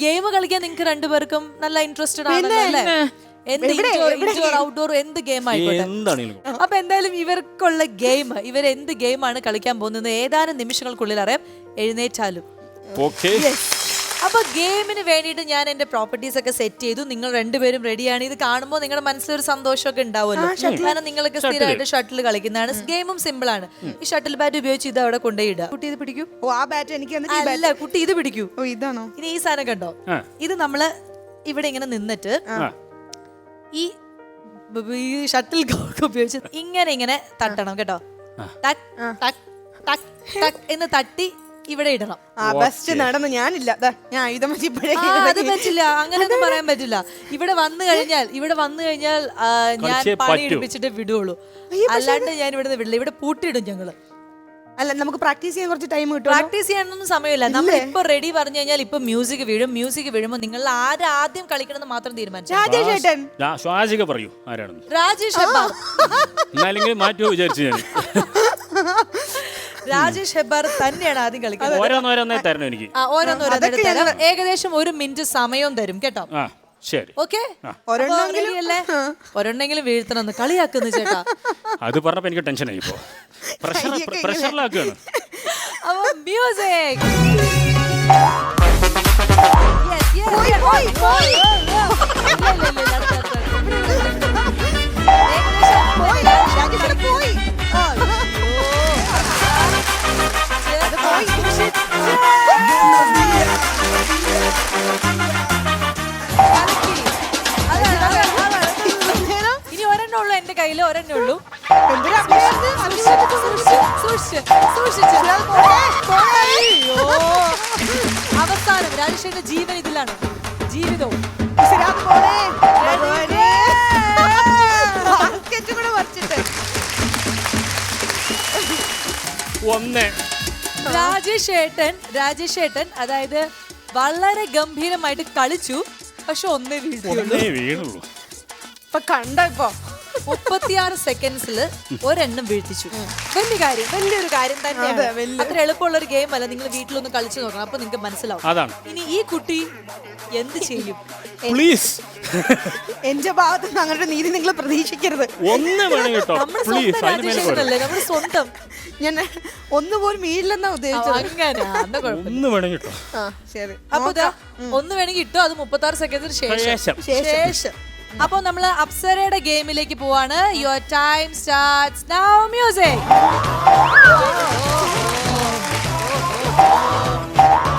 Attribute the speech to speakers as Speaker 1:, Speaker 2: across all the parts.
Speaker 1: Game കളിക്കാൻ നിങ്ങൾക്ക് രണ്ടുപേർക്കും നല്ല ഇൻട്രസ്റ്റഡ് ആണല്ലോ അല്ലേ? എന്ത് ഇൻഡോർ ഔട്ട്ഡോർ എന്ത് ഗെയിം ആയിക്കോട്ടെ. അപ്പൊ എന്തായാലും ഇവർക്കുള്ള ഗെയിം, ഇവർ എന്ത് ഗെയിമാണ് കളിക്കാൻ പോകുന്നത് ഏതാനും നിമിഷങ്ങൾക്കുള്ളിൽ അറിയാം. എഴുന്നേറ്റാലും. അപ്പൊ ഗെയിമിന് വേണ്ടിയിട്ട് ഞാൻ എന്റെ പ്രോപ്പർട്ടീസ് ഒക്കെ സെറ്റ് ചെയ്തു. നിങ്ങൾ രണ്ടുപേരും റെഡിയാണ്. ഇത് കാണുമ്പോൾ നിങ്ങളുടെ മനസ്സിലൊരു സന്തോഷമൊക്കെ ഉണ്ടാവുമല്ലോ. കാരണം നിങ്ങളൊക്കെ സ്ഥിരമായിട്ട് ഷട്ടിൽ കളിക്കുന്നതാണ്. ഗെയിമും സിമ്പിൾ ആണ്. ഈ ഷട്ടിൽ ബാറ്റ് ഉപയോഗിച്ച് ഇത് അവിടെ കൊണ്ടുപോയിടുക. കുട്ടി ഇത് പിടിക്കൂ. അല്ല കുട്ടി ഇത് പിടിക്കൂ. ഇതാണോ? ഇനി ഈ സാധനം കണ്ടോ? ഇത് നമ്മള് ഇവിടെ ഇങ്ങനെ നിന്നിട്ട് ഈ ഷട്ടിൽ കോക്ക് ഉപയോഗിച്ച് ഇങ്ങനെ തട്ടണം കേട്ടോ. ടക് ടക് ടക് ടക് എന്ന് തട്ടി ഇവിടെ ഇടണം.
Speaker 2: ബെസ്റ്റ് നടന്നു. ഞാനില്ല, ഞാൻ
Speaker 1: അത് പറ്റില്ല, അങ്ങനെയൊന്നും പറയാൻ പറ്റില്ല. ഇവിടെ വന്നു കഴിഞ്ഞാൽ ഞാൻ പണി എടുപ്പിച്ചിട്ട് വിടുള്ളൂ. അല്ലാണ്ട് ഞാൻ ഇവിടെ വിടില്ല. ഇവിടെ പൂട്ടിയിടും ഞങ്ങള്.
Speaker 2: അല്ല, നമുക്ക് പ്രാക്ടീസ് ചെയ്യാൻ കുറച്ച് ടൈം കിട്ടും.
Speaker 1: പ്രാക്ടീസ് ചെയ്യാനൊന്നും സമയമില്ല. നമ്മൾ ഇപ്പൊ റെഡി പറഞ്ഞു കഴിഞ്ഞാൽ ഇപ്പൊ മ്യൂസിക് വീഴും. മ്യൂസിക് വീഴുമ്പോൾ നിങ്ങൾ ആദ്യം കളിക്കണമെന്ന് മാത്രം തീരുമാനിച്ചു. രാജേഷ് ഹെബ്ബാർ തന്നെയാണ് ആദ്യം കളിക്കുന്നത്. ഓരോന്നോരോന്ന് ഏകദേശം 1 മിനിറ്റ് സമയവും തരും കേട്ടോ. ഓക്കെ, ഒരെണ്ണെങ്കിലും വീഴ്ത്തണമെന്ന് കളിയാക്കുന്നു ചേട്ടാ.
Speaker 3: അത് പറഞ്ഞപ്പോ എനിക്ക് ടെൻഷനായി. ഇപ്പോ പ്രഷറിലാക്കുകയാണ്.
Speaker 1: അപ്പൊ മ്യൂസിക്. ഇനി ഒരെണ്ണുള്ളൂ എന്റെ കയ്യില്, ഒരെണ്ണുള്ളൂ. അവസാനം രാജേഷിന്റെ ജീവൻ ഇതിലാണ്, ജീവിതവും. രാജേഷ് ഏട്ടൻ അതായത് വളരെ ഗംഭീരമായിട്ട് കളിച്ചു. പക്ഷെ ഒന്നേ വീഴുള്ളൂ.
Speaker 2: ഇപ്പൊ കണ്ടോ, ഇപ്പൊ
Speaker 1: 36 സെക്കൻഡ്സില് ഒരെണ്ണം വീഴ്ത്തിച്ചു. വലിയൊരു കാര്യം തന്നെയാണ്. അത്ര എളുപ്പമുള്ള ഒരു ഗെയിം അല്ല. നിങ്ങൾ വീട്ടിലൊന്ന് കളിച്ചു നോക്കണം, അപ്പൊ നിങ്ങൾക്ക് മനസ്സിലാവും. ഇനി ഈ കുട്ടി എന്ത് ചെയ്യും?
Speaker 2: എന്റെ ഭാഗത്ത് നിന്ന് അങ്ങനെ നീതി നിങ്ങൾ പ്രതീക്ഷിക്കരുത്.
Speaker 1: നമ്മുടെ സ്വന്തം
Speaker 2: ഞാൻ ഒന്നുപോലും വീഴില്ലെന്നാ ഉദ്ദേശിച്ചത്.
Speaker 1: അപ്പൊ ഒന്ന് വേണമെങ്കിൽ ഇട്ടോ. അത് 36 സെക്കൻഡിന് ശേഷം. അപ്പൊ നമ്മള് അപ്സരയുടെ ഗെയിമിലേക്ക് പോവാണ്. Your time starts now. Music.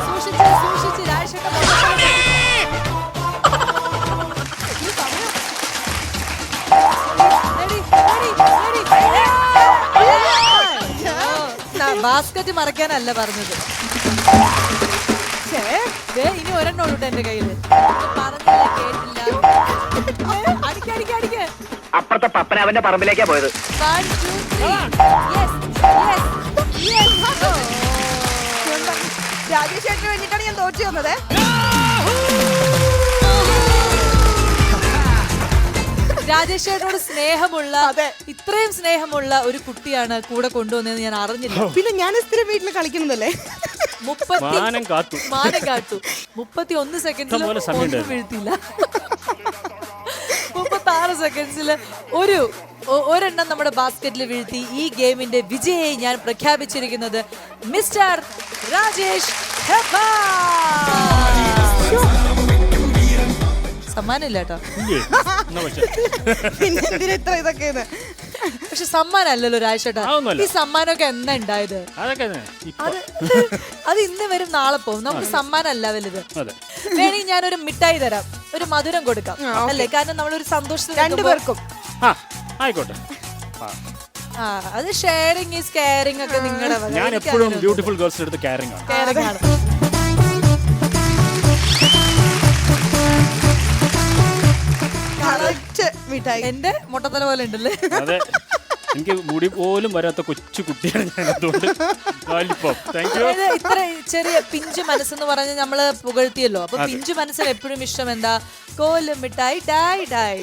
Speaker 1: സൂക്ഷിച്ച് രാജേഷേട്ടൻ. ബാസ്കറ്റ് മറക്കാനല്ല പറഞ്ഞത്. ഇനി ഒരെണ്ണുള്ളൂ എന്റെ കയ്യില്. പറഞ്ഞില്ല, കേട്ടില്ല.
Speaker 4: അപ്പുറത്തെ പപ്പനാവന്റെ പറമ്പിലേക്കാ പോയത്.
Speaker 2: രാജേഷ് ചേട്ടന് വേണ്ടിട്ടാണ് ഞാൻ തോറ്റു വന്നത്.
Speaker 1: രാജേഷ് ചേട്ടനോട് ഇത്രയും സ്നേഹമുള്ള ഒരു കുട്ടിയാണ് കൂടെ കൊണ്ടുവന്നതെന്ന് ഞാൻ അറിഞ്ഞില്ല.
Speaker 2: പിന്നെ ഞാൻ സ്ഥിരം വീട്ടിൽ കളിക്കുന്നതല്ലേ.
Speaker 1: മാനം കാത്തു. 31 സെക്കൻഡിൽ ഒന്നും വീഴ്ത്തില്ല. 36 സെക്കൻഡ്സില് ഒരെണ്ണം നമ്മുടെ ബാസ്കറ്റിൽ വീഴ്ത്തി. ഈ ഗെയിമിന്റെ വിജയിയെ ഞാൻ പ്രഖ്യാപിച്ചിരിക്കുന്നത് മിസ്റ്റർ രാജേഷ് ഹെബ്ബാർ. സമ്മാനമില്ല കേട്ടോ. പക്ഷെ സമ്മാനമല്ലല്ലോ രാജേഷേട്ടാ. ഈ സമ്മാനമൊക്കെ എന്നാ ഉണ്ടായത്? അത് ഇന്ന് വരും, നാളെ പോകും. നമുക്ക് സമ്മാനമല്ല വലുത്. വേണമെങ്കിൽ ഞാനൊരു മിഠായി തരാം, ഒരു മധുരം കൊടുക്കാം അല്ലേ? കാരണം നമ്മളൊരു സന്തോഷത്തിന്
Speaker 2: രണ്ടുപേർക്കും.
Speaker 3: ആയിക്കോട്ടെ.
Speaker 1: അത് ഷെയറിംഗ് ഈസ് കെയറിംഗ് ഒക്കെ നിങ്ങളുടെ.
Speaker 3: ഞാൻ എപ്പോഴും ബ്യൂട്ടിഫുൾ ഗേൾസിന്റെ അടുത്ത് കെയറിംഗ് ആണ്.
Speaker 1: എന്റെ മുട്ടത്തല പോലെ ഉണ്ടല്ലേ.
Speaker 3: അതെ, എനിക്ക് മുടി പോലും വരാത്ത കൊച്ചു കുട്ടിയാണ് ഞാൻ. അതുകൊണ്ട്
Speaker 1: ഇത്ര ചെറിയ പിഞ്ചു മനസ്സെന്ന് പറഞ്ഞ് നമ്മള് പുകഴ്ത്തിയല്ലോ. അപ്പൊ പിഞ്ചു മനസ്സിന് എപ്പോഴും ഇഷ്ടം എന്താ? കോലും മിഠായി, ഡായ് ഡായ്.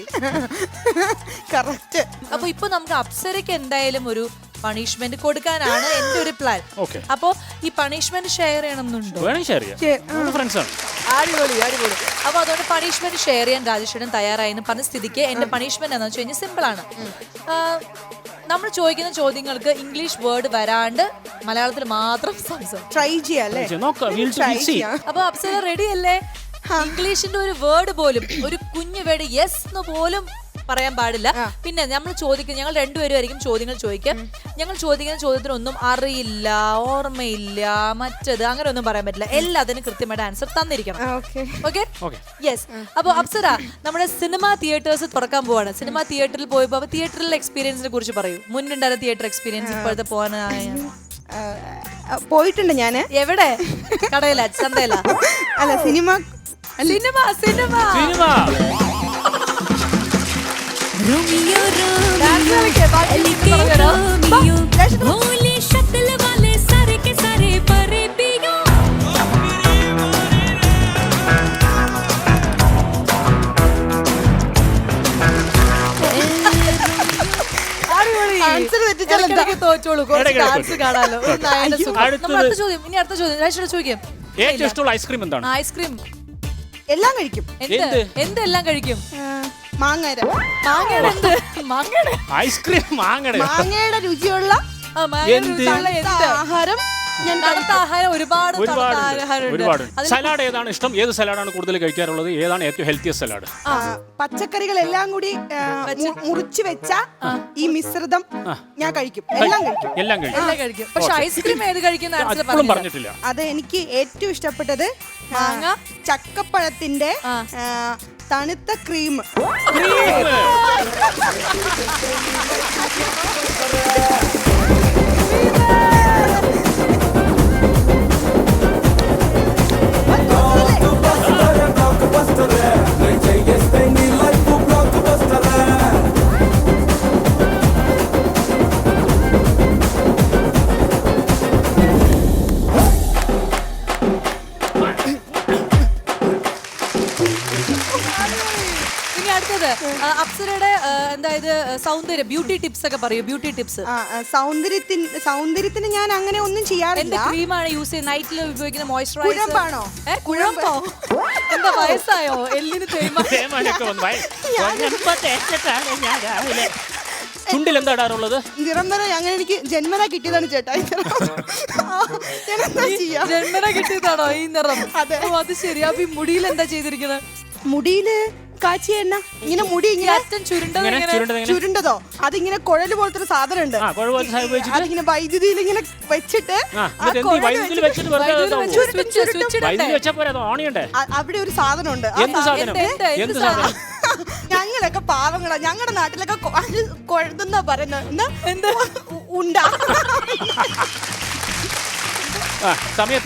Speaker 2: കറക്റ്റ്.
Speaker 1: അപ്പൊ ഇപ്പൊ നമുക്ക് അപ്സരയ്ക്ക് എന്തായാലും ഒരു പണിഷ്മെന്റ് കൊടുക്കാനാണ് എന്റെ ഒരു പ്ലാൻ.
Speaker 3: Okay.
Speaker 1: അപ്പോ ഈ പണിഷ്മെന്റ് ഷെയർ ചെയ്യണമെന്നുണ്ടോ?
Speaker 3: വേണം ഷെയർ ചെയ്യാം, ഫ്രണ്ട്സ് ആണ്.
Speaker 1: അടിപൊളി അടിപൊളി. അപ്പൊ അതുകൊണ്ട് പണിഷ്മെന്റ് ഷെയർ ചെയ്യാൻ രാജേഷേട്ടൻ തയ്യാറായി എന്ന് പറഞ്ഞ സ്ഥിതിക്ക് എന്റെ പണിഷ്മെന്റ് എന്താണെന്ന് വെച്ച് കഴിഞ്ഞാൽ സിമ്പിൾ ആണ്. നമ്മൾ ചോദിക്കുന്ന ചോദ്യങ്ങൾക്ക് ഇംഗ്ലീഷ് വേർഡ് വരാണ്ട് മലയാളത്തിൽ മാത്രം സംസാരിക്കും.
Speaker 2: ട്രൈ ചെയ്യാല്ലേ?
Speaker 3: നോക്കാം, we'll see.
Speaker 1: അപ്പൊ അപ്സര റെഡി അല്ലേ? ഇംഗ്ലീഷിന്റെ ഒരു വേർഡ് പോലും, ഒരു കുഞ്ഞു വേർഡ് യെസ് എന്ന് പോലും പറയാൻ പാടില്ല. പിന്നെ നമ്മൾ ചോദിക്കുന്നത്, ഞങ്ങൾ രണ്ടുപേരും ആയിരിക്കും ചോദ്യങ്ങൾ ചോദിക്കാം. ഞങ്ങൾ ചോദിക്കുന്ന ചോദ്യത്തിനൊന്നും അറിയില്ല, ഓർമ്മയില്ല, മറ്റത് അങ്ങനെ ഒന്നും പറയാൻ പറ്റില്ല. എല്ലാത്തിനും കൃത്യമായിട്ട് ആൻസർ തന്നിരിക്കണം. Okay, yes. അപ്പൊ അപ്സര, നമ്മുടെ സിനിമ തിയേറ്റേഴ്സ് തുറക്കാൻ പോവാണ്. സിനിമ തിയേറ്ററിൽ പോയപ്പോ തിയേറ്ററിലെ എക്സ്പീരിയൻസിനെ കുറിച്ച് പറയൂ. മുന്നുണ്ടായിരുന്ന തിയേറ്റർ എക്സ്പീരിയൻസ്, ഇപ്പോഴത്തെ പോകാനായ.
Speaker 2: പോയിട്ടുണ്ട് ഞാന്.
Speaker 1: എവിടെ? കടയില, ചന്തയില?
Speaker 2: അല്ല, സിനിമ.
Speaker 5: रोमियो रोमियो भोली शक्ल वाले सारे के सारे परे पियो
Speaker 2: ആൻസർ തെറ്റിച്ചാൽ
Speaker 1: തോറ്റോളൂ.
Speaker 3: ഇടയ്ക്ക്
Speaker 1: ഡാൻസ് കാണാലോ.
Speaker 3: അടുത്തത്.
Speaker 1: അടുത്ത ചോദ്യം, ഇനി അടുത്ത ചോദ്യം. രാജേഷേട്ടൻ ചോദിക്കാം.
Speaker 3: ഏറ്റവും ഇഷ്ടമുള്ള ഐസ്ക്രീം എന്താണ്?
Speaker 1: ഐസ്ക്രീം
Speaker 2: എല്ലാം കഴിക്കും.
Speaker 1: എന്തെല്ലാം കഴിക്കും?
Speaker 2: മാങ്ങയുടെ
Speaker 1: മാങ്ങയുടെ
Speaker 3: ഐസ്ക്രീം,
Speaker 2: മാങ്ങയുടെ രുചിയുള്ള ആഹാരം.
Speaker 1: തണുത്ത ആഹാരം ഒരുപാട്
Speaker 3: സലാഡ് ഏതാണ് ഇഷ്ടം? ഏത് സലാഡാണ് കൂടുതൽ കഴിക്കാറുള്ളത്? ഏതാണ് ഏറ്റവും ഹെൽത്തിയസ്റ്റ് സലാഡ്?
Speaker 2: പച്ചക്കറികളെല്ലാം കൂടി മുറിച്ച് വെച്ച ഈ മിശ്രിതം ഞാൻ കഴിക്കും. എല്ലാം കഴിക്കും.
Speaker 1: പക്ഷെ ഐസ്ക്രീം ഏത് കഴിക്കുന്ന
Speaker 3: അപ്പോഴും പറഞ്ഞിട്ടില്ല.
Speaker 2: അത് എനിക്ക് ഏറ്റവും ഇഷ്ടപ്പെട്ടത് മാങ്ങ, ചക്കപ്പഴത്തിന്റെ തണുത്ത ക്രീം.
Speaker 1: ഇനി അടുത്തത് അപ്സരയുടെ എന്തായത് സൗന്ദര്യം, ബ്യൂട്ടി ടിപ്സ് ഒക്കെ പറയൂ. Beauty tips.
Speaker 2: സൗന്ദര്യത്തിന് ഞാൻ അങ്ങനെ ഒന്നും ചെയ്യാറില്ല.
Speaker 1: എന്ത് ക്രീമാണ് യൂസ് ചെയ്യുന്നത്? നൈറ്റിൽ ഉപയോഗിക്കുന്ന മോയ്സ്ചറൈസർ?
Speaker 2: കുഴമ്പാണോ?
Speaker 1: കുഴമ്പോ? എന്താ വയസ്സായോ? എല്ലിന്
Speaker 3: ചുണ്ടിൽ എന്താ ഇടാറുള്ളത്?
Speaker 2: നിരന്തരം അങ്ങനെ എനിക്ക് ജന്മന കിട്ടിയതാണ് ചേട്ടാ.
Speaker 1: ജന്മന കിട്ടിയതാണോ ഈ നിറം? അതെ, അത് ശരി. അപ്പൊ ഈ മുടിയിൽ എന്താ ചെയ്തിരിക്കുന്നത്?
Speaker 2: മുടിയില് കാച്ചിയ എണ്ണ. ഇങ്ങനെ മുടി ഇങ്ങനെ
Speaker 1: അറ്റം
Speaker 2: ചുരുണ്ടതോ, അതിങ്ങനെ കുഴല് പോലത്തെ ഒരു സാധനം ഉണ്ട്. അതിങ്ങനെ വൈദ്യുതിയിൽ ഇങ്ങനെ വെച്ചിട്ട് അവിടെ ഒരു സാധനം ഉണ്ട്. ഞങ്ങളൊക്കെ പാവങ്ങളാ. ഞങ്ങളുടെ നാട്ടിലൊക്കെ കൊഴുതെന്നാ പറയുന്നത്. എന്താ ഉണ്ടാ
Speaker 3: സമയം